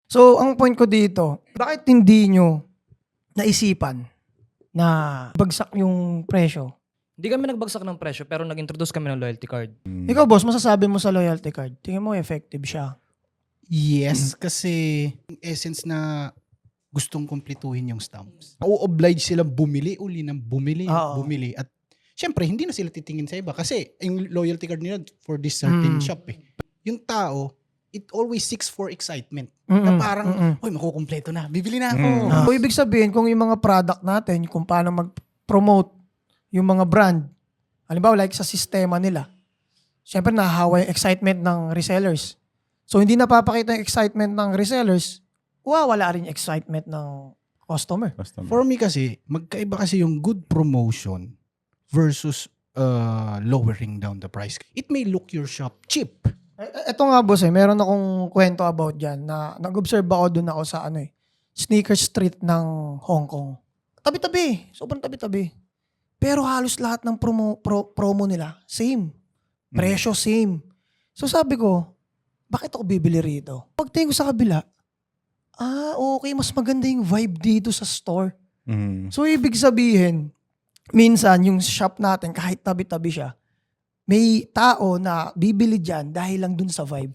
So, ang point ko dito, bakit hindi nyo naisipan na bagsak yung presyo? Hindi kami nagbagsak ng presyo pero nag-introduce kami ng loyalty card. Ikaw, boss, masasabi mo sa loyalty card, tingin mo effective siya? Yes, kasi yung essence na gustong kumpletuhin yung stamps. O-oblige silang bumili uli ng bumili, Oo. bumili. At syempre, hindi na sila titingin sa iba kasi yung loyalty card nila for this certain shop eh. Yung tao, it always seeks for excitement. Na parang, uy, makukumpleto na. Bibili na ako. So, ibig sabihin, kung yung mga product natin, kung paano mag-promote yung mga brand, halimbawa like sa sistema nila, syempre nahahawa yung excitement ng resellers. So, hindi napapakita yung excitement ng resellers, wala rin yung excitement ng customer. For me kasi, magkaiba kasi yung good promotion versus lowering down the price. It may look your shop cheap. Ito nga boss meron akong kwento about dyan na nag-observe ako dun ako sa sneaker street ng Hong Kong. Tabi-tabi, sobrang tabi-tabi. Pero halos lahat ng promo nila, same. Presyo, same. So sabi ko, bakit ako bibili rito? Pagtingin ko sa kabila, okay, mas maganda yung vibe dito sa store. So ibig sabihin, minsan yung shop natin, kahit tabi-tabi siya, may tao na bibili dyan dahil lang dun sa vibe.